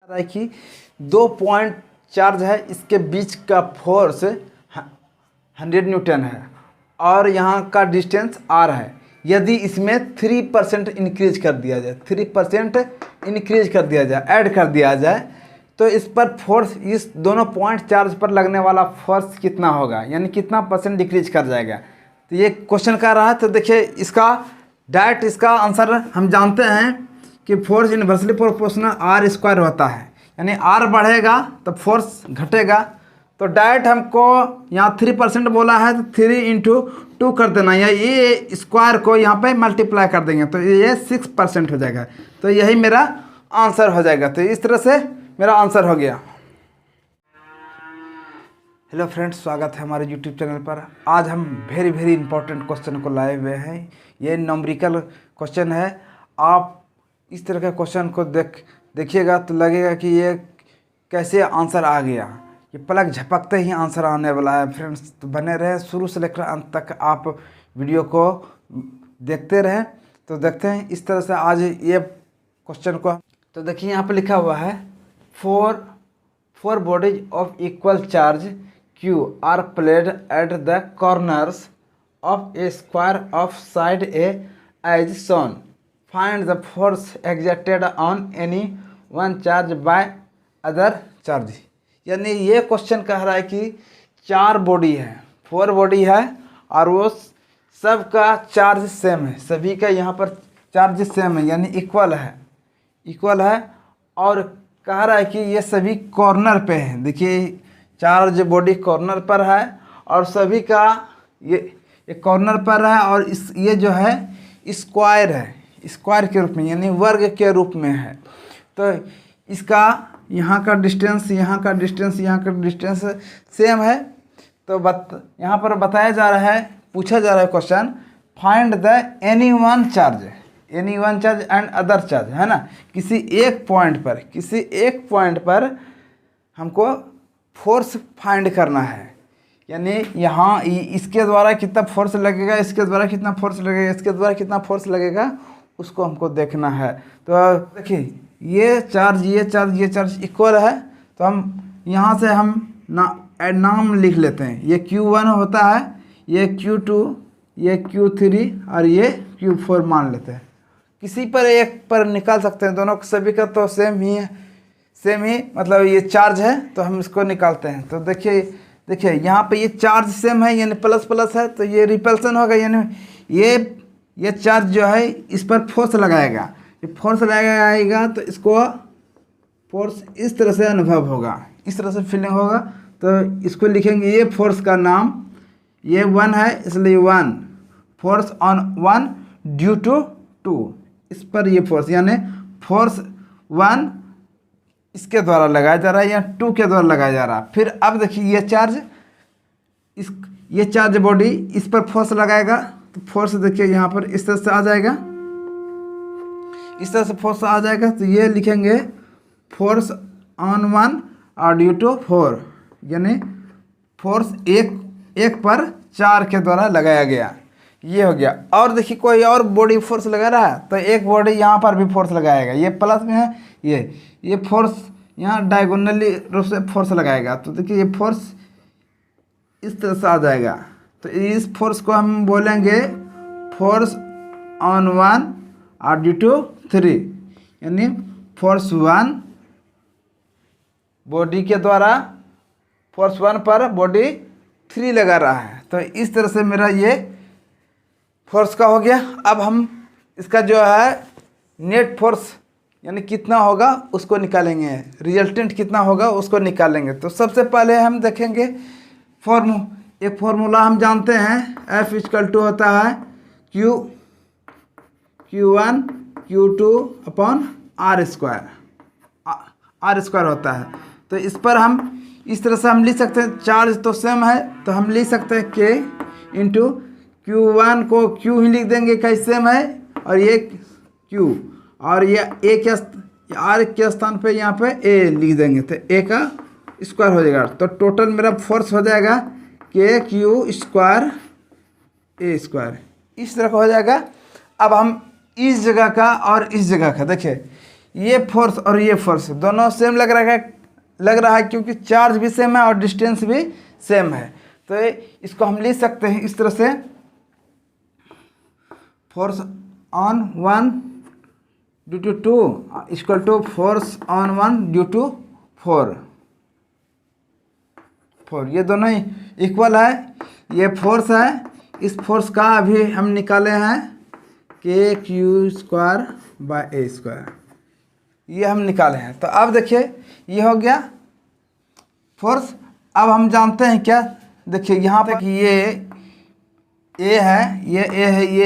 है कि 2 point charge है, इसके बीच का फोर्स 100 न्यूटन है और यहाँ का डिस्टेंस r है। यदि इसमें 3% इंक्रीज कर दिया जाए, 3% इंक्रीज कर दिया जाए, ऐड कर दिया जाए, तो इस पर फोर्स, इस दोनों पॉइंट चार्ज पर लगने वाला फोर्स कितना होगा, यानी कितना परसेंट डिक्रीज कर जाएगा। तो ये क्वेश्चन कर रहा है। तो देखिए इसका डायरेक्ट इसका आंसर हम जानते हैं कि force inversely proportional R square होता है, यानी आर बढ़ेगा तो फोर्स घटेगा। तो डायरेक्ट हमको यहाँ 3% बोला है तो 3 इंटू 2 कर देना, या ये स्क्वायर को यहाँ पे मल्टीप्लाई कर देंगे तो ये 6% हो जाएगा। तो यही मेरा आंसर हो जाएगा। तो इस तरह से मेरा आंसर हो गया। हेलो फ्रेंड्स, स्वागत है हमारे यूट्यूब चैनल पर। आज हम वेरी इंपॉर्टेंट क्वेश्चन को लाए हुए हैं। ये न्यूमेरिकल क्वेश्चन है। आप इस तरह के क्वेश्चन को देखिएगा तो लगेगा कि ये कैसे आंसर आ गया, ये पलक झपकते ही आंसर आने वाला है। फ्रेंड्स तो बने रहे, शुरू से लेकर अंत तक आप वीडियो को देखते रहें। तो देखते हैं इस तरह से आज ये क्वेश्चन को। तो देखिए यहाँ पे लिखा हुआ है four bodies of equal charge Q are placed at the corners of a square of side A as shown. Find the force exerted on any one charge by other charge. यानी ये क्वेश्चन कह रहा है कि 4 body है, 4 body है और वो सब का चार्ज सेम है, सभी का यहाँ पर चार्ज सेम है, यानी इक्वल है और कह रहा है कि ये सभी कॉर्नर पे है। देखिए चार्ज बॉडी कॉर्नर पर है और सभी का ये कॉर्नर पर है और ये जो है स्क्वायर है, स्क्वायर के रूप में, यानी वर्ग के रूप में है। तो इसका यहाँ का डिस्टेंस, यहाँ का डिस्टेंस सेम है। तो यहाँ पर बताया जा रहा है, पूछा जा रहा है question, find the any one charge and other charge, है ना। किसी एक पॉइंट पर हमको फोर्स फाइंड करना है, यानी यहाँ इसके द्वारा कितना फोर्स लगेगा, इसके द्वारा कितना फोर्स लगेगा, इसके द्वारा कितना फोर्स लगेगा, उसको हमको देखना है। तो देखिए ये चार्ज इक्वल है। तो हम यहाँ से हम नाम लिख लेते हैं। ये Q1 होता है, ये Q2, ये Q3 और ये Q4 मान लेते हैं। किसी पर एक पर निकाल सकते हैं, दोनों सभी का तो सेम ही मतलब ये चार्ज है, तो हम इसको निकालते हैं। तो देखिए यहाँ पे ये चार्ज सेम है, यानी प्लस है, तो ये रिपल्सन होगा, यानी ये चार्ज जो है इस पर फोर्स लगाएगा। ये फोर्स लगाएगा तो इसको फोर्स इस तरह से अनुभव होगा, इस तरह से फीलिंग होगा। तो इसको लिखेंगे, ये फोर्स का नाम, ये 1 है इसलिए 1 फोर्स ऑन 1 ड्यू टू 2, इस पर ये फोर्स, यानी फोर्स 1 इसके द्वारा लगाया जा रहा है या 2 के द्वारा लगाया जा रहा है। फिर अब देखिए ये चार्ज बॉडी इस पर फोर्स लगाएगा, तो फोर्स देखिए यहाँ पर इस तरह से आ जाएगा, इस तरह से फोर्स आ जाएगा। तो ये लिखेंगे फोर्स ऑन 1 और ड्यू टू 4, यानी फोर्स एक पर 4 के द्वारा लगाया गया, ये हो गया। और देखिए कोई और बॉडी फोर्स लगा रहा है तो एक बॉडी यहाँ पर भी फोर्स लगाएगा, ये प्लस में है, ये फोर्स यहाँ डायगोनली रूप से फोर्स लगाएगा। तो देखिए ये फोर्स इस तरह से आ जाएगा। तो इस फोर्स को हम बोलेंगे फोर्स ऑन 1 और ड्यू टू 3, यानी फोर्स 1 बॉडी के द्वारा फोर्स 1 पर बॉडी 3 लगा रहा है। तो इस तरह से मेरा ये फोर्स का हो गया। अब हम इसका जो है नेट फोर्स यानी कितना होगा उसको निकालेंगे, रिजल्टेंट कितना होगा उसको निकालेंगे। तो सबसे पहले हम देखेंगे एक फार्मूला हम जानते हैं, F = होता है Q1 Q2 upon R square होता है। तो इस पर हम इस तरह से हम लिख सकते हैं, चार्ज तो सेम है तो हम लिख सकते हैं K इंटू Q1 को Q ही लिख देंगे, कहीं सेम है, और ये Q और ये A के R के स्थान पे यहाँ पे A लिख देंगे, तो A का स्क्वायर हो जाएगा। तो टोटल मेरा फोर्स हो जाएगा KQ स्क्वायर A स्क्वायर, इस तरह का हो जाएगा। अब हम इस जगह का और इस जगह का देखिए, ये फोर्स और ये फोर्स दोनों सेम लग रहा है क्योंकि चार्ज भी सेम है और डिस्टेंस भी सेम है। तो इसको हम लिख सकते हैं इस तरह से, force on one due to two equal to force on one due to four. ये दोनों ही इक्वल है। ये फोर्स है, इस फोर्स का अभी हम निकाले हैं के Q square by A square, ये हम निकाले हैं। तो अब देखिए ये हो गया फोर्स। अब हम जानते हैं क्या, देखिए यहाँ पे ये ए है, ये ए है, ये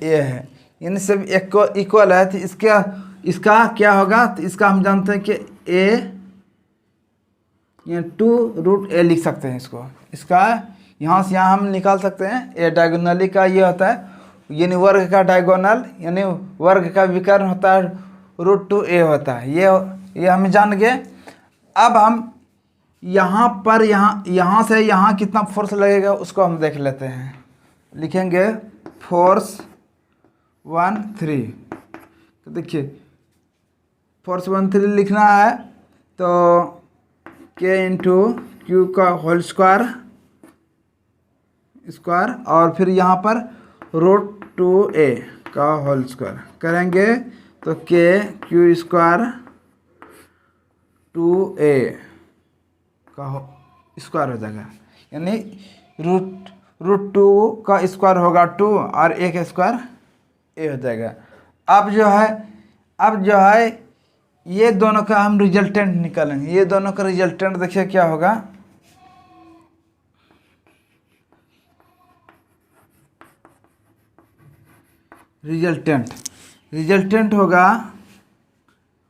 ए है, यानी सब इक्वल है। तो इसका क्या होगा, तो इसका हम जानते हैं कि ए ये 2√a लिख सकते हैं इसको। इसका यहाँ से यहाँ हम निकाल सकते हैं। ए डायगोनली का ये होता है, यानी वर्ग का डायगोनल यानी वर्ग का विकर्ण होता है, √2a होता है। ये हम जान गए। अब हम यहाँ पर यहाँ से यहाँ कितना फोर्स लगेगा उसको हम देख लेते हैं। लिखेंगे फोर्स 1 3। तो देखिए फोर्स 1 3 लिखना है तो के इंटू क्यू का होल स्क्वायर और फिर यहाँ पर √2a का होल स्क्वायर करेंगे तो के क्यू स्क्वायर 2a का स्क्वायर हो जाएगा, यानी √2 का स्क्वायर होगा 2 और a का स्क्वायर a हो जाएगा। अब जो है ये दोनों का हम रिजल्टेंट निकालेंगे। ये दोनों का रिजल्टेंट देखिए क्या होगा, रिजल्टेंट होगा,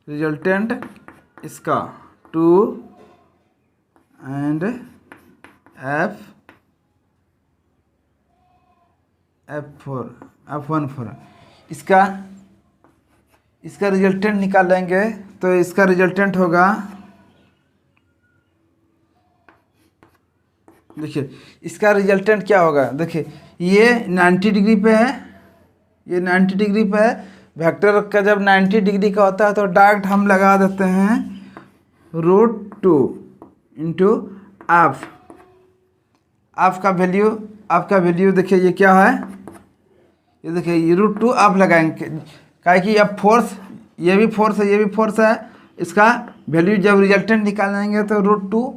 रिजल्टेंट इसका 2 एंड F1 इसका रिजल्टेंट निकालेंगे तो इसका रिजल्टेंट होगा, देखिए इसका रिजल्टेंट क्या होगा। देखिए ये 90 डिग्री पे है, ये 90 डिग्री पे है। वेक्टर का जब 90 डिग्री का होता है तो डायरेक्ट हम लगा देते हैं √2 इंटू एफ। आपका वैल्यू देखिए ये क्या है, ये देखिए ये √2 आप लगाएंगे काहे कि अब फोर्स, ये भी फोर्स है, ये भी फोर्स है। इसका वैल्यू जब रिजल्टेंट निकालेंगे तो √2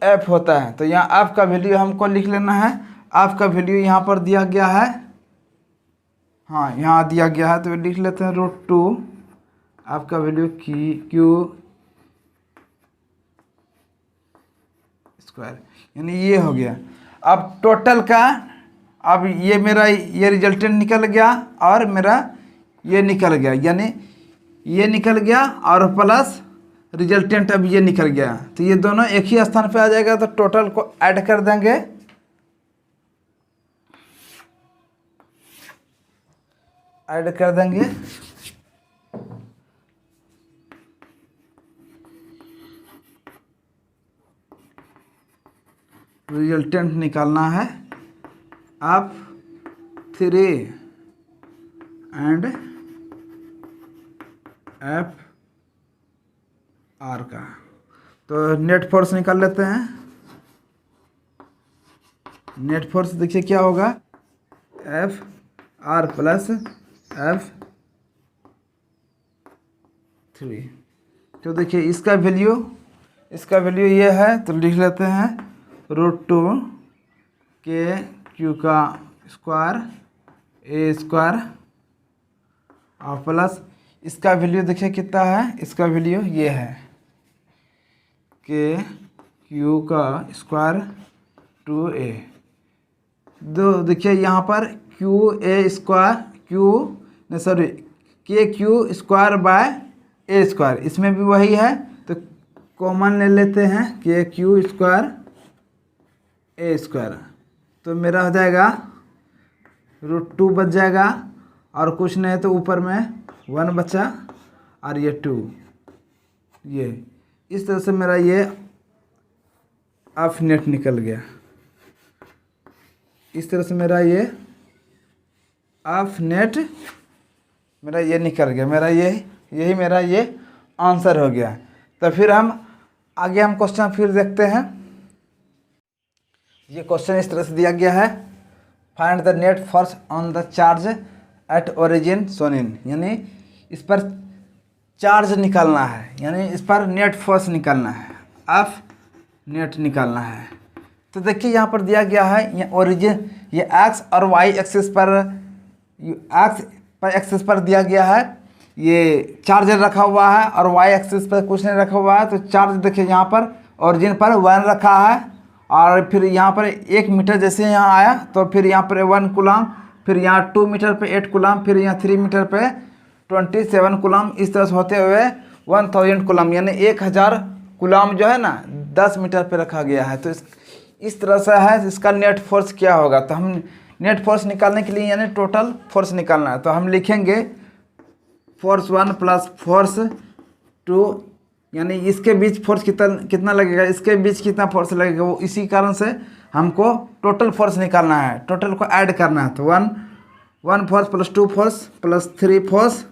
एफ होता है। तो यहाँ एफ का वैल्यू हमको लिख लेना है। एफ का वैल्यू यहाँ पर दिया गया है, हाँ यहाँ दिया गया है तो लिख लेते हैं √2 एफ का वैल्यू क्यू स्क्वायर, यानी ये हो गया। अब टोटल का, अब ये मेरा ये रिजल्टेंट निकल गया और मेरा ये निकल गया, यानी ये निकल गया और प्लस रिजल्टेंट अब ये निकल गया। तो ये दोनों एक ही स्थान पे आ जाएगा। तो टोटल को ऐड कर देंगे, रिजल्टेंट निकालना है अब 3 एंड F R का। तो नेट फोर्स निकाल लेते हैं। नेट फोर्स देखिए क्या होगा, F R प्लस F3। तो देखिए इसका वैल्यू ये है तो लिख लेते हैं √2 के क्यू का स्क्वायर ए स्क्वायर और प्लस इसका वैल्यू देखिए कितना है, इसका वैल्यू ये है के क्यू का स्क्वायर 2a। देखिए यहाँ पर के Q square by A square, इसमें भी वही है तो कॉमन ले लेते हैं के क्यू स्क्वायर ए स्क्वायर। तो मेरा हो जाएगा √2 बच जाएगा और कुछ नहीं तो ऊपर में 1 बचा और ये 2, ये इस तरह से मेरा ये ऑफ नेट निकल गया। इस तरह से मेरा ये ऑफ नेट मेरा ये निकल गया, मेरा ये यही मेरा ये आंसर हो गया। तो फिर हम आगे हम क्वेश्चन फिर देखते हैं। ये क्वेश्चन इस तरह से दिया गया है, find the net force on the charge at origin shown in, यानी इस पर चार्ज निकालना है, यानी इस पर नेट फोर्स निकालना है, एफ नेट निकालना है। तो देखिए यहाँ पर दिया गया है, ये ओरिजिन ये एक्स और वाई एक्सिस पर, एक्सिस पर दिया गया है, ये चार्जर रखा हुआ है और वाई एक्सिस पर कुछ नहीं रखा हुआ है। तो चार्ज देखिए यहाँ पर ओरिजिन पर 1 रखा है, और फिर यहाँ पर 1 मीटर जैसे यहाँ आया तो फिर यहाँ पर 1 कूलम, फिर यहाँ 2 मीटर पे 8 कूलम, फिर यहाँ 3 मीटर पे 27 कूलम, इस तरह से होते हुए 1000 कूलम, यानी 1000 कूलम जो है ना 10 मीटर पे रखा गया है। तो इस तरह से है, इसका नेट फोर्स क्या होगा। तो हम नेट फोर्स निकालने के लिए यानी टोटल फोर्स निकालना है, तो हम लिखेंगे फोर्स 1 प्लस फोर्स 2, यानी इसके बीच फोर्स कितना लगेगा, इसके बीच कितना फोर्स लगेगा, वो इसी कारण से हमको टोटल फोर्स निकालना है, टोटल को ऐड करना है। तो 1 force plus 2 force plus 3 force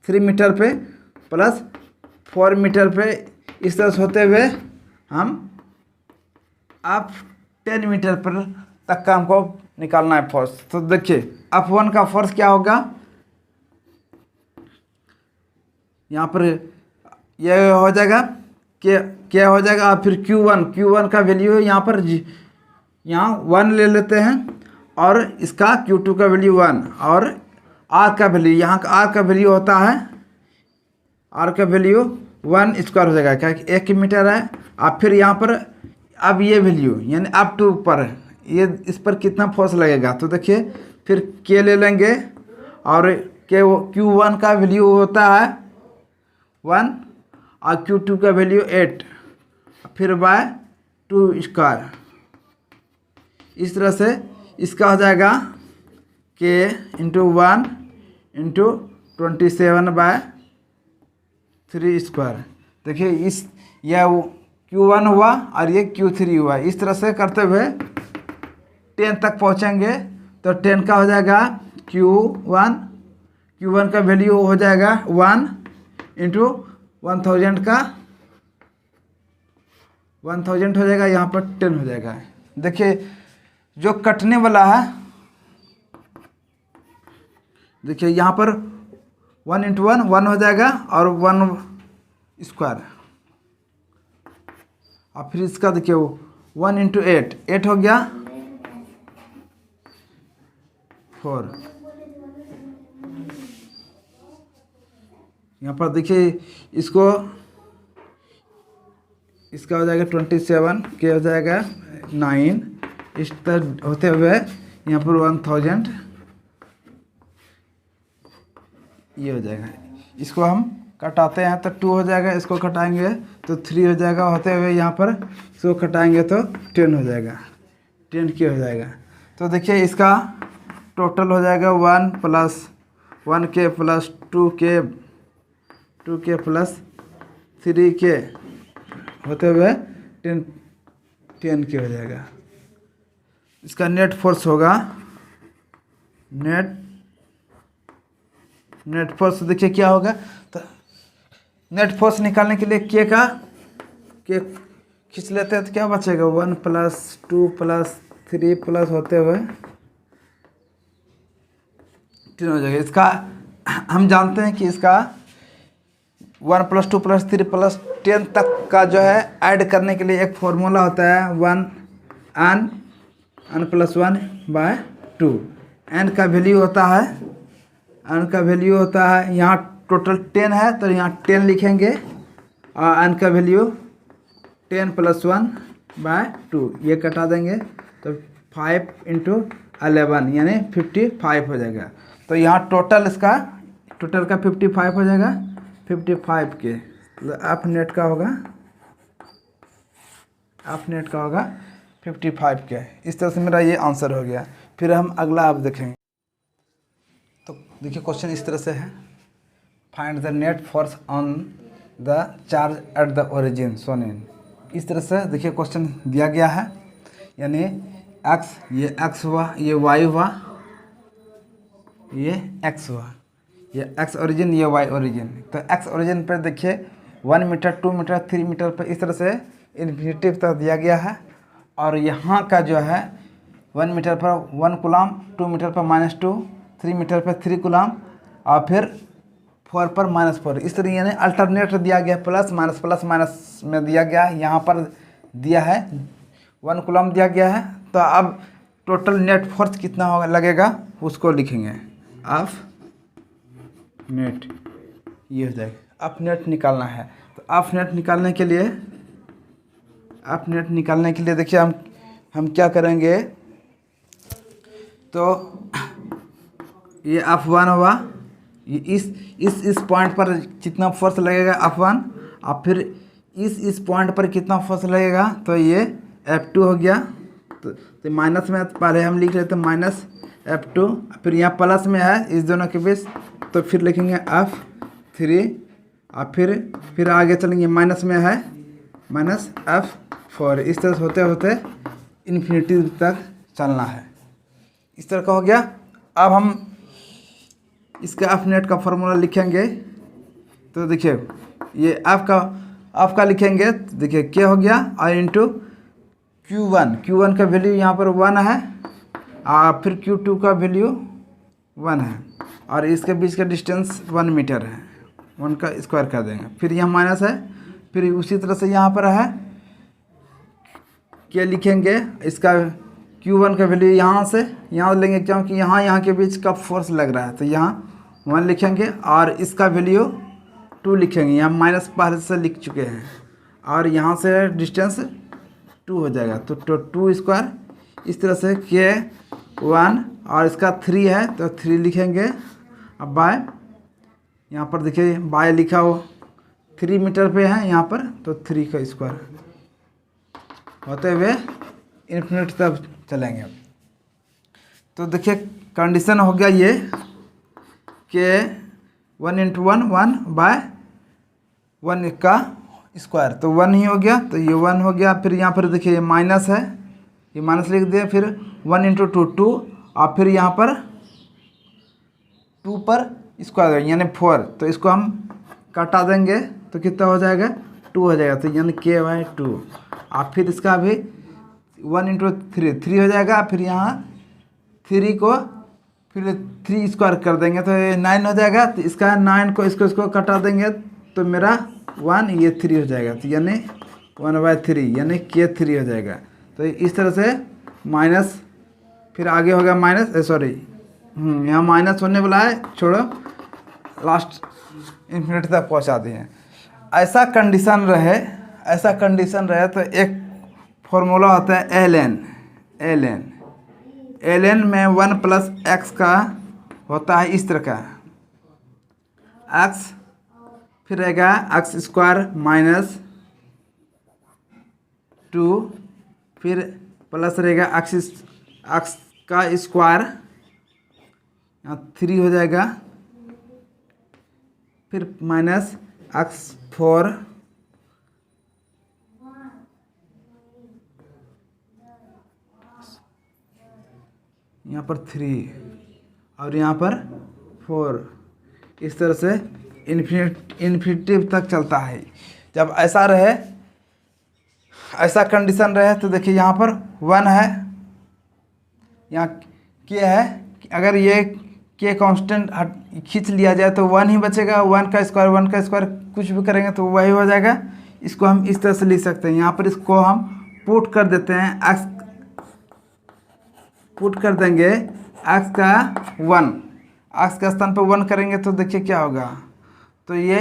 3 metre पे प्लस 4 मीटर पे, इस तरह से होते हुए हम अब 10 मीटर पर तक का हमको निकालना है फोर्स। तो देखिए F1 का फोर्स क्या होगा, यहाँ पर ये हो जाएगा क्या हो जाएगा, और फिर Q1 का वैल्यू यहाँ पर यहाँ 1 ले लेते हैं, और इसका Q2 का वैल्यू 1, और R का वैल्यू, यहाँ का R का वैल्यू होता है, R का वैल्यू 1 स्क्वायर हो जाएगा, क्या 1 मीटर है। अब फिर यहाँ पर अब ये वैल्यू यानी अप टू पर ये इस पर कितना फोर्स लगेगा, तो देखिए फिर K ले लेंगे, और Q1 का वैल्यू होता है 1 और Q2 का वैल्यू 8, फिर बाय 2 स्क्वायर, इस तरह से इसका हो जाएगा K इंटू 1 इंटू 27/3 स्क्वायर। देखिए इस यह Q1 हुआ और ये Q3 हुआ, इस तरह से करते हुए 10 तक पहुँचेंगे। तो 10 का हो जाएगा Q1 का वैल्यू हो जाएगा 1 इंटू 1000 का 1000 हो जाएगा, यहाँ पर 10 हो जाएगा। देखिए जो कटने वाला है, देखिए यहाँ पर 1 इंटू 1 हो जाएगा, और 1 स्क्वायर, और फिर इसका देखिए 1 इंटू 8 हो गया 4। यहाँ पर देखिए इसको इसका हो जाएगा 27, के हो जाएगा 9, इस तरह होते हुए यहाँ पर 1000 ये हो जाएगा। इसको हम कटाते हैं तो 2 हो जाएगा, इसको कटाएंगे तो 3 हो जाएगा, होते हुए यहाँ पर इसको कटाएंगे तो 10 हो जाएगा, 10 के हो जाएगा। तो देखिए इसका टोटल हो जाएगा 1 plus 1K plus 2K plus 3K होते हुए 10K हो जाएगा। इसका नेट फोर्स होगा, नेट फोर्स देखिए क्या होगा। तो नेट फोर्स निकालने के लिए के खींच लेते हैं तो क्या बचेगा, 1 प्लस 2 प्लस 3 प्लस होते हुए 10 हो जाएगा। इसका हम जानते हैं कि इसका 1 प्लस 2 प्लस 3 प्लस 10 तक का जो है ऐड करने के लिए एक फॉर्मूला होता है 1 n प्लस 1/2। n का वैल्यू होता है यहाँ टोटल 10 है तो यहाँ 10 लिखेंगे, और n का वैल्यू 10 प्लस 1/2, ये कटा देंगे तो 5 इंटू 11 यानी 55 हो जाएगा। तो यहाँ टोटल का 55 हो जाएगा, 55 के एफ नेट का होगा 55 के। इस तरह से मेरा ये आंसर हो गया। फिर हम अगला आप देखेंगे। तो देखिए क्वेश्चन इस तरह से है, find the net force on the charge at the origin shown in. इस तरह से देखिए क्वेश्चन दिया गया है, यानी ये x हुआ, ये y हुआ, ये x हुआ, ये एक्स ओरिजिन, ये वाई ओरिजिन। तो एक्स ओरिजिन पर देखिए 1 मीटर, 2 मीटर, 3 मीटर पर इस तरह से इन्फिनिटी तक दिया गया है। और यहाँ का जो है 1 मीटर पर 1 कूलम, 2 मीटर पर -2, 3 मीटर पर 3 कूलम और फिर 4 पर -4। इस तरह यानी अल्टरनेट दिया गया, प्लस माइनस में दिया गया। यहाँ पर दिया है 1 कूलम दिया गया है। तो अब टोटल नेट फोर्स कितना होगा लगेगा उसको लिखेंगे। ऑफ नेट ये हो जाएगा। ऑफ नेट निकालना है। तो ऑफ नेट निकालने के लिए देखिए हम क्या करेंगे। तो ये F1 हुआ, ये इस पॉइंट पर कितना फोर्स लगेगा F1, और फिर इस पॉइंट पर कितना फोर्स लगेगा, तो ये F2 हो गया। तो माइनस में पहले हम लिख लेते हैं -F2, फिर यहाँ प्लस में है इस दोनों के बीच, तो फिर लिखेंगे F3 और फिर आगे चलेंगे, माइनस में है -F4। इस तरह से होते होते इन्फिनिटी तक चलना है। इस तरह का हो गया। अब हम इसका एफ नेट का फॉर्मूला लिखेंगे। तो देखिए ये एफ का लिखेंगे। तो देखिए क्या हो गया, आई इंटू Q1 का वैल्यू यहाँ पर 1 है, और फिर Q2 का वैल्यू 1 है, और इसके बीच का डिस्टेंस 1 मीटर है। 1 का स्क्वायर कर देंगे, फिर यहाँ माइनस है, फिर उसी तरह से यहाँ पर है क्या लिखेंगे, इसका Q1 का वैल्यू यहाँ लेंगे, क्योंकि यहाँ के बीच का फोर्स लग रहा है, तो यहाँ 1 लिखेंगे, और इसका वैल्यू 2 लिखेंगे। यहाँ माइनस पहले से लिख चुके हैं, और यहाँ से डिस्टेंस 2 हो जाएगा, तो 2 स्क्वायर। इस तरह से K1, और इसका 3 है तो 3 लिखेंगे। अब बाय, यहाँ पर देखिए बाय लिखा हो 3 मीटर पे है यहाँ पर, तो 3 का स्क्वायर होते हुए इन्फिनिटी तक चलेंगे। तो देखिए कंडीशन हो गया ये कि 1 × 1 बाय 1 का स्क्वायर, तो 1 ही हो गया, तो ये 1 हो गया। फिर यहाँ पर देखिए ये माइनस है, ये माइनस लिख दिए, फिर 1 × 2 और फिर यहाँ पर 2 पर स्क्वायर यानी 4, तो इसको हम काटा देंगे तो कितना हो जाएगा, 2 हो जाएगा, तो यानी K/2। और फिर इसका भी 1 × 3 हो जाएगा, फिर यहाँ 3 को फिर 3 स्क्वायर कर देंगे तो ये 9 हो जाएगा। तो इसका 9 को इसको काटा देंगे तो मेरा 1 ये 3 हो जाएगा, तो यानी 1/3 यानी K3 हो जाएगा। तो इस तरह से माइनस, फिर आगे हो गया माइनस, यहाँ माइनस होने वाला है, छोड़ो, लास्ट इन्फिनिटी तक पहुँचा दिए। ऐसा कंडीशन रहे तो एक फॉर्मूला होता है ln में 1 + x का होता है इस तरह का, x फिर रहेगा x² -2, फिर प्लस रहेगा x का स्क्वायर, यहाँ 3 हो जाएगा, फिर माइनस x4 यहाँ पर 3 और यहाँ पर 4। इस तरह से इन्फिनिटी तक चलता है। जब ऐसा कंडीशन रहे तो देखिए यहाँ पर 1 है, यहाँ K है, अगर ये K कांस्टेंट खींच लिया जाए तो 1 ही बचेगा। 1 का स्क्वायर कुछ भी करेंगे तो वही हो जाएगा। इसको हम इस तरह से लिख सकते हैं, यहाँ पर इसको हम पुट कर देते हैं, पुट कर देंगे x का 1, x का स्थान पर 1 करेंगे तो देखिए क्या होगा, तो ये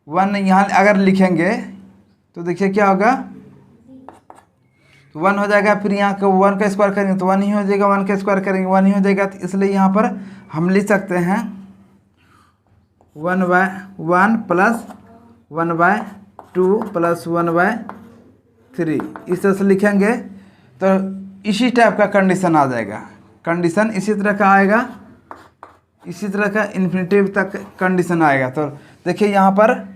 1 यहाँ अगर लिखेंगे तो देखिए क्या होगा, तो 1 हो जाएगा। फिर यहाँ का 1 का स्क्वायर करेंगे तो 1 ही हो जाएगा, 1 का स्क्वायर करेंगे 1 ही हो जाएगा। तो इसलिए यहाँ पर हम लिख सकते हैं 1/1 + 1/2 + 1/3। इस तरह से लिखेंगे तो इसी टाइप का कंडीशन आ जाएगा। कंडीशन इसी तरह का आएगा, इसी तरह का इन्फिनिटी तक कंडीशन आएगा। तो देखिए यहाँ पर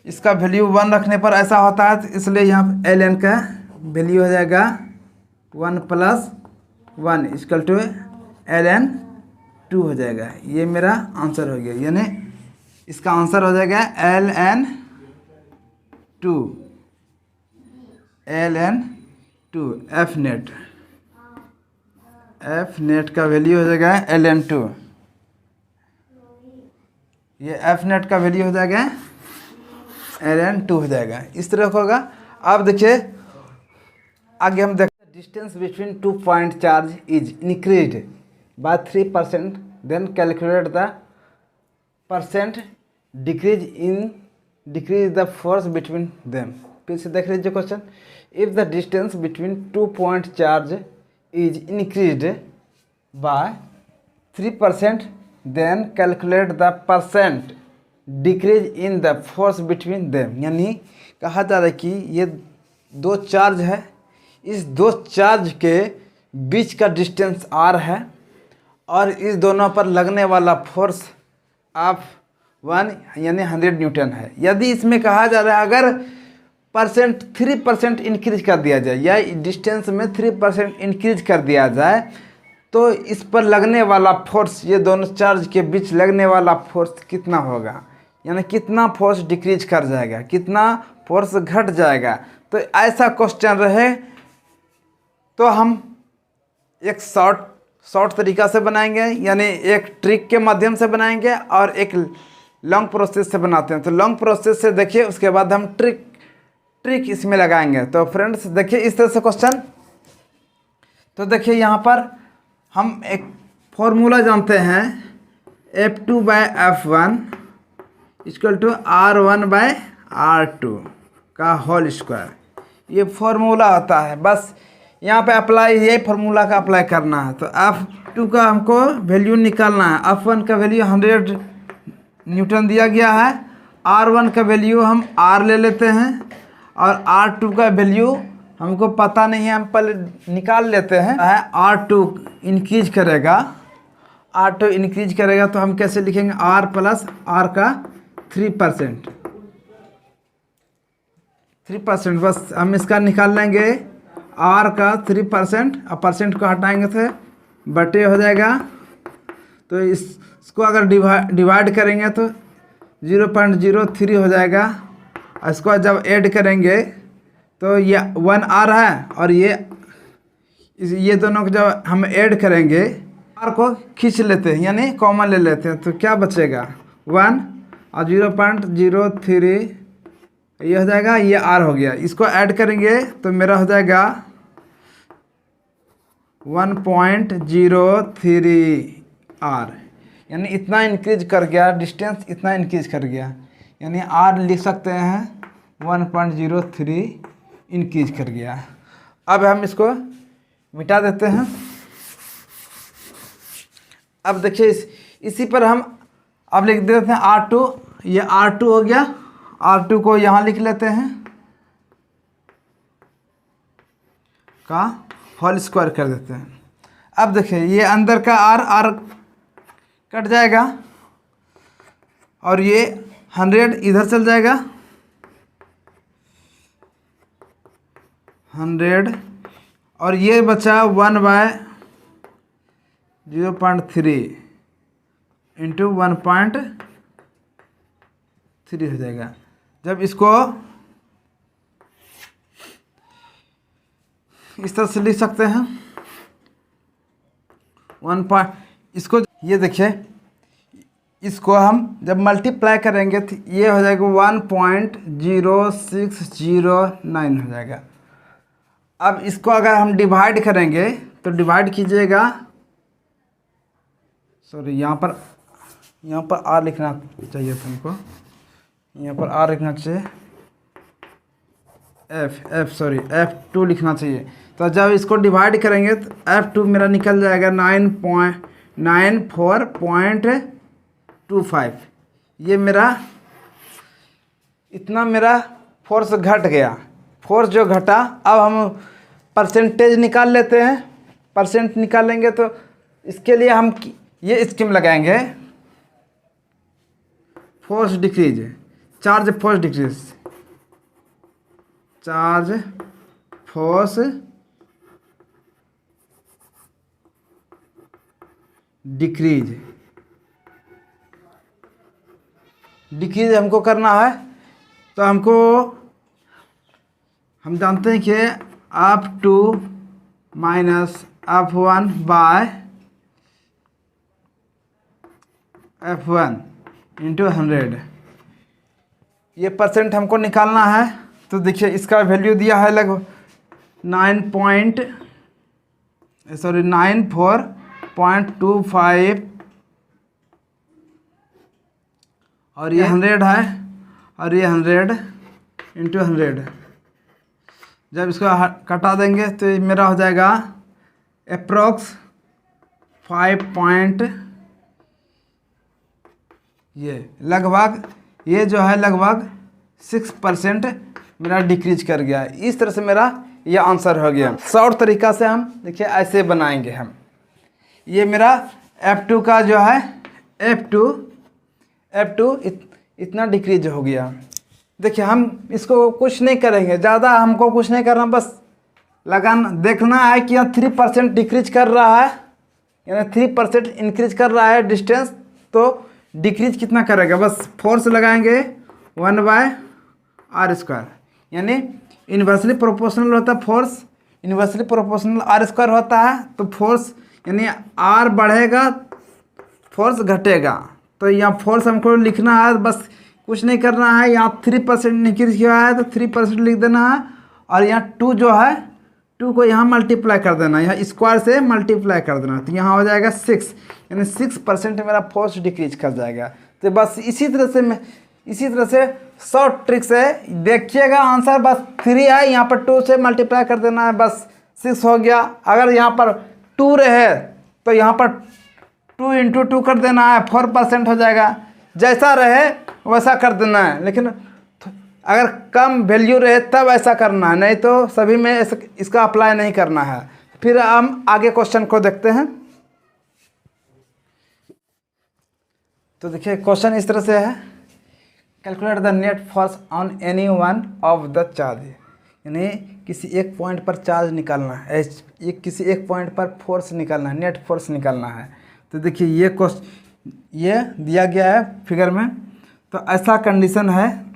इसका वैल्यू 1 रखने पर ऐसा होता है, तो इसलिए यहाँ ln का वैल्यू हो जाएगा 1 + 1 = ln 2 हो जाएगा। ये मेरा आंसर हो गया, यानी इसका आंसर हो जाएगा LN2 F net. F net का वैल्यू हो जाएगा LN2। ये F नेट का वैल्यू हो जाएगा LN2 हो जाएगा। इस तरह का होगा। अब देखिए आगे हम देखते हैं distance between 2 point charge is increased by 3%, then calculate the percent decrease the force between them. फिर से देख लीजिए question. If the distance between 2 point charge is increased by 3%, then calculate the percent decrease in the force between them. यानी कहा जा रहा है कि ये दो चार्ज है, इस दो चार्ज के बीच का डिस्टेंस r है और इस दोनों पर लगने वाला फोर्स ऑफ 1 यानी 100 न्यूटन है। यदि इसमें कहा जा रहा है अगर 3% इंक्रीज कर दिया जाए या डिस्टेंस में 3% इंक्रीज कर दिया जाए तो इस पर लगने वाला फोर्स, ये दोनों चार्ज के बीच लगने वाला फोर्स कितना होगा, यानी कितना फोर्स डिक्रीज कर जाएगा, कितना फोर्स घट जाएगा। तो ऐसा क्वेश्चन रहे तो हम एक शॉर्ट तरीका से बनाएंगे, यानी एक ट्रिक के माध्यम से बनाएंगे और एक लॉन्ग प्रोसेस से बनाते हैं। तो लॉन्ग प्रोसेस से देखिए, उसके बाद हम ट्रिक इसमें लगाएंगे। तो फ्रेंड्स देखिए इस तरह से क्वेश्चन। तो देखिए यहाँ पर हम एक फॉर्मूला जानते हैं F2/F1 इक्वल टू R1/R2 का होल स्क्वायर। ये फॉर्मूला होता है, बस यहाँ पे अप्लाई, ये फार्मूला का अप्लाई करना है। तो F2 का हमको वैल्यू निकालना है। F1 का वैल्यू 100 न्यूटन दिया गया है। R1 का वैल्यू हम R ले लेते हैं और R2 का वैल्यू हमको पता नहीं है, हम पहले निकाल लेते हैं। R2 इंक्रीज करेगा, R2 इंक्रीज करेगा तो हम कैसे लिखेंगे, R प्लस R का 3%, बस हम इसका निकाल लेंगे। R का 3% और परसेंट को हटाएंगे तो बटे हो जाएगा। तो इसको अगर डिवाइड करेंगे तो 0.03 हो जाएगा। इसको जब ऐड करेंगे तो ये 1R है और ये दोनों को जब हम ऐड करेंगे, R को खींच लेते हैं यानी कॉमन ले लेते हैं, तो क्या बचेगा 1 और 0.03 ये हो जाएगा, ये R हो गया। इसको ऐड करेंगे तो मेरा हो जाएगा 1.03 R, यानी इतना इंक्रीज कर गया, डिस्टेंस इतना इंक्रीज कर गया, यानी R लिख सकते हैं 1.03 इंक्रीज कर गया। अब हम इसको मिटा देते हैं। अब देखिए इसी पर हम अब लिख देते हैं R2, ये R2 हो गया। R2 को यहाँ लिख लेते हैं का होल स्क्वायर कर देते हैं। अब देखिए ये अंदर का R कट जाएगा और ये 100 इधर चल जाएगा, 100 और ये बचा 1/0.3 इंटू 1.3 हो जाएगा। जब इसको इस तरह से लिख सकते हैं 1. इसको ये देखिए, इसको हम जब मल्टीप्लाई करेंगे तो ये हो जाएगा 1.0609 हो जाएगा। अब इसको अगर हम डिवाइड करेंगे तो डिवाइड कीजिएगा, सॉरी यहाँ पर R लिखना चाहिए था हमको, यहाँ पर R लिखना चाहिए, F2 लिखना चाहिए। तो जब इसको डिवाइड करेंगे तो F2 मेरा निकल जाएगा 9.94.25। ये मेरा इतना मेरा फोर्स घट गया। फोर्स जो घटा, अब हम परसेंटेज निकाल लेते हैं। परसेंट निकालेंगे तो इसके लिए हम ये स्कीम लगाएंगे, force decrease, charge force decrease, charge force decrease हमको करना है, तो हम जानते हैं कि F2 minus F1 bye F1 into 100, ये परसेंट हमको निकालना है। तो देखिए इसका वैल्यू दिया है लगभग 94.25 और ये 100 है और ये 100 इंटू 100। जब इसको कटा देंगे तो ये मेरा हो जाएगा अप्रोक्स 5 पॉइंट, ये लगभग, ये जो है लगभग 6% मेरा डिक्रीज कर गया है। इस तरह से मेरा ये आंसर हो गया। शॉर्ट तरीका से हम देखिए ऐसे बनाएंगे हम। ये मेरा F2 का जो है F2 इतना डिक्रीज हो गया। देखिए हम इसको कुछ नहीं करेंगे, ज़्यादा हमको कुछ नहीं करना, बस लगाना देखना है कि यहाँ 3% डिक्रीज कर रहा है, यानी 3% इंक्रीज कर रहा है डिस्टेंस, तो डिक्रीज कितना करेगा, बस फोर्स लगाएंगे 1/r², यानी इन्वर्सली प्रोपोर्शनल होता है फोर्स, इन्वर्सली प्रोपोर्शनल r² होता है। तो फोर्स यानी r बढ़ेगा फोर्स घटेगा, तो यहाँ फोर्स हमको लिखना है, बस कुछ नहीं करना है। यहाँ 3% इंक्रीज किया है तो 3% लिख देना है, और यहाँ 2 जो है 2 को यहाँ मल्टीप्लाई कर देना, यहाँ स्क्वायर से मल्टीप्लाई कर देना, तो यहाँ हो जाएगा 6, यानी 6% मेरा फोर्स डिक्रीज कर जाएगा। तो बस इसी तरह से शॉर्ट ट्रिक से देखिएगा आंसर, बस 3 है, यहाँ पर 2 से मल्टीप्लाई कर देना है, बस 6 हो गया। अगर यहाँ पर 2 रहे तो यहाँ पर 2 इंटू 2 कर देना है, 4% हो जाएगा। जैसा रहे वैसा कर देना है, लेकिन अगर कम वैल्यू रहे तब ऐसा करना है, नहीं तो सभी में इसका अप्लाई नहीं करना है। फिर हम आगे क्वेश्चन को देखते हैं। तो देखिए क्वेश्चन इस तरह से है, calculate the net force on any one of the charge, यानी किसी एक पॉइंट पर चार्ज निकालना है, किसी एक पॉइंट पर फोर्स निकालना है, नेट फोर्स निकालना है। तो देखिए ये दिया गया है फिगर में। तो ऐसा कंडीशन है,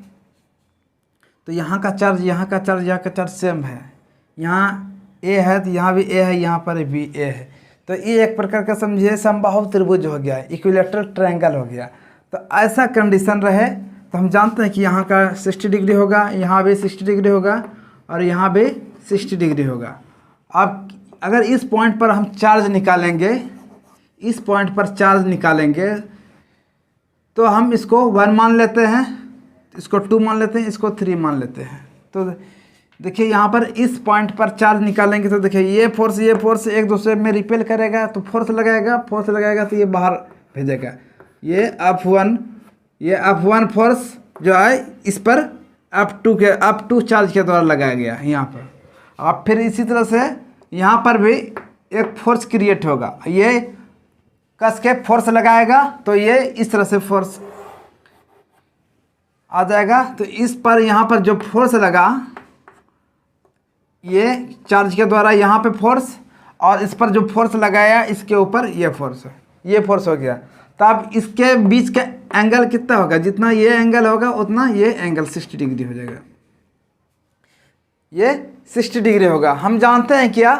तो यहाँ का चार्ज यहाँ का चार्ज सेम है, यहाँ ए है तो यहाँ भी ए है, यहाँ पर भी ए है। तो ये एक प्रकार का समझिए समबाहु त्रिभुज हो गया, इक्विलैटरल ट्रायंगल हो गया। तो ऐसा कंडीशन रहे तो हम जानते हैं कि यहाँ का 60 डिग्री होगा, यहाँ भी 60 डिग्री होगा और यहाँ भी 60 डिग्री होगा। अब अगर इस पॉइंट पर हम चार्ज निकालेंगे, इस पॉइंट पर चार्ज निकालेंगे, तो हम इसको 1 मान लेते हैं, इसको 2 मान लेते हैं, इसको 3 मान लेते हैं। तो देखिए यहाँ पर इस पॉइंट पर चार्ज निकालेंगे तो देखिए ये फोर्स एक दूसरे में रिपेल करेगा, तो फोर्स लगाएगा तो ये बाहर भेजेगा। ये F1 फोर्स जो है इस पर F2 चार्ज के द्वारा लगाया गया यहाँ पर। अब फिर इसी तरह से यहाँ पर भी एक फोर्स क्रिएट होगा, ये कस के फोर्स लगाएगा तो ये इस तरह से फोर्स आ जाएगा। तो इस पर यहाँ पर जो फोर्स लगा, ये चार्ज के द्वारा यहाँ पे फोर्स, और इस पर जो फोर्स लगाया इसके ऊपर ये फोर्स हो गया। तो अब इसके बीच का एंगल कितना होगा, जितना ये एंगल होगा उतना ये एंगल 60 डिग्री हो जाएगा, ये 60 डिग्री होगा। हम जानते हैं क्या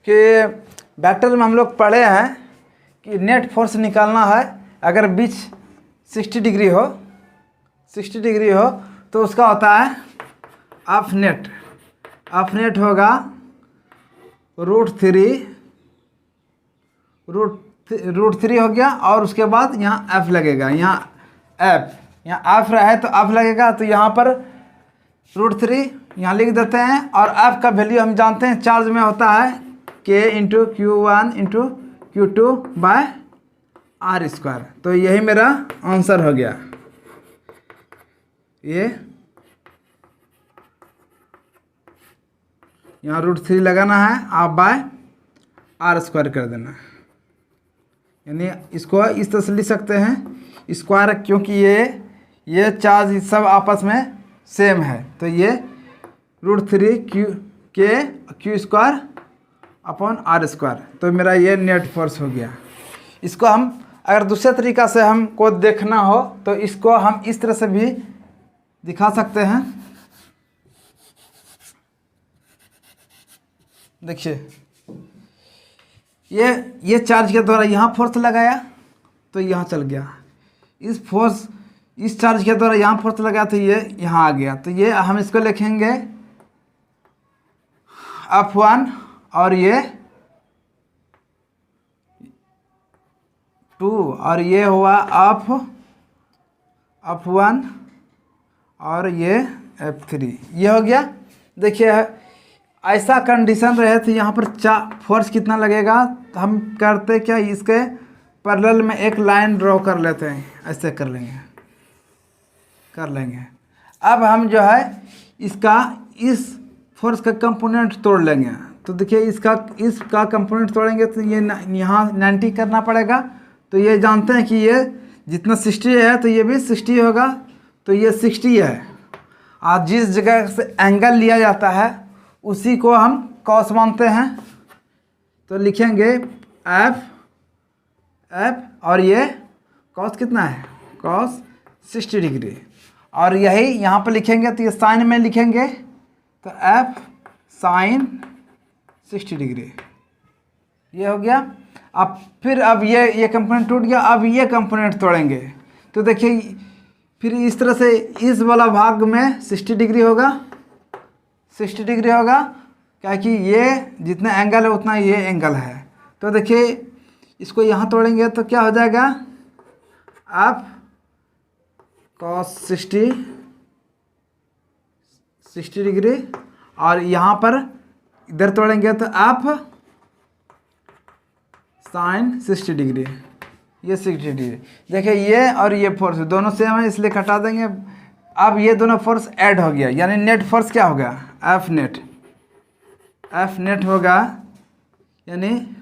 कि वेक्टर में हम लोग पढ़े हैं कि नेट फोर्स निकालना है, अगर बीच 60 डिग्री हो तो उसका होता है ऑफ नेट होगा √3 हो गया, और उसके बाद यहाँ एफ लगेगा, यहाँ एफ रहे तो एफ लगेगा, तो यहाँ पर √3 यहाँ लिख देते हैं। और एफ का वैल्यू हम जानते हैं चार्ज में होता है K into Q1 into Q2 bye r²। तो यही मेरा आंसर हो गया। ये यहाँ √3 लगाना है, आप बाय r² कर देना है, यानी इसको इस तरह से लिख सकते हैं स्क्वायर, क्योंकि ये चार्ज सब आपस में सेम है। तो ये √3 Q² अपॉन r²। तो मेरा ये नेट फोर्स हो गया। इसको हम अगर दूसरे तरीक़ा से हमको देखना हो तो इसको हम इस तरह से भी दिखा सकते हैं। देखिए ये चार्ज के द्वारा यहाँ फोर्स लगाया तो यहाँ चल गया, इस चार्ज के द्वारा यहाँ फोर्स लगाया तो ये यहाँ आ गया। तो ये हम इसको लिखेंगे F1 और ये 2 और ये हुआ F1 और ये F3, ये हो गया। देखिए ऐसा कंडीशन रहे तो यहाँ पर फोर्स कितना लगेगा, तो हम करते क्या, इसके पैरेलल में एक लाइन ड्रॉ कर लेते हैं, ऐसे कर लेंगे। अब हम जो है इस फोर्स का कंपोनेंट तोड़ लेंगे। तो देखिए इसका कंपोनेंट तोड़ेंगे तो ये यहाँ 90 करना पड़ेगा। तो ये जानते हैं कि ये जितना 60 है तो ये भी 60 होगा, तो ये 60 है। और जिस जगह से एंगल लिया जाता है उसी को हम कॉस मानते हैं। तो लिखेंगे एफ और ये कॉस कितना है, कॉस 60 डिग्री। और यही यहाँ पर लिखेंगे तो ये साइन में लिखेंगे तो एफ साइन 60 डिग्री, ये हो गया। अब ये कंपोनेंट टूट गया, अब ये कंपोनेंट तोड़ेंगे। तो देखिए फिर इस तरह से इस वाला भाग में 60 डिग्री होगा, क्या कि ये जितना एंगल है उतना ये एंगल है। तो देखिए इसको यहाँ तोड़ेंगे तो क्या हो जाएगा, आप cos 60 डिग्री, और यहाँ पर इधर तोड़ेंगे तो आप साइन 60 डिग्री, ये 60 डिग्री। देखिए ये और ये फोर्स दोनों सेम है इसलिए घटा देंगे। अब ये दोनों फोर्स ऐड हो गया, यानी नेट फोर्स क्या होगा, एफ नेट होगा, यानी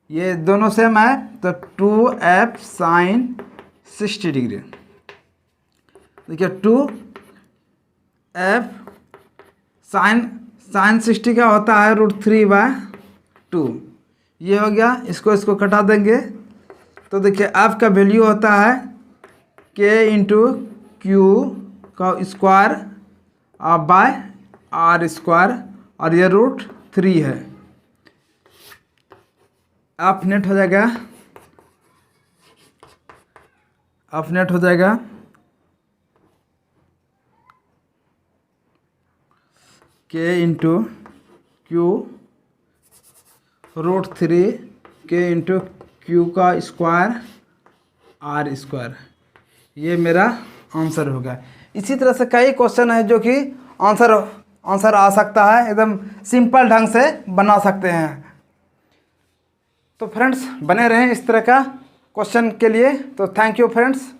ये दोनों सेम है तो 2F साइन 60 डिग्री। देखिए 2F साइन 60 का होता है √3/2, ये हो गया। इसको कटा देंगे तो देखिए F का वैल्यू होता है K × Q का स्क्वायर बाय R स्क्वायर, और ये √3 है। F नेट हो जाएगा K × Q √3 K × Q का स्क्वायर R स्क्वायर, ये मेरा आंसर होगा। इसी तरह से कई क्वेश्चन है जो कि आंसर आ सकता है, एकदम सिंपल ढंग से बना सकते हैं। तो फ्रेंड्स बने रहें इस तरह का क्वेश्चन के लिए। तो थैंक यू फ्रेंड्स।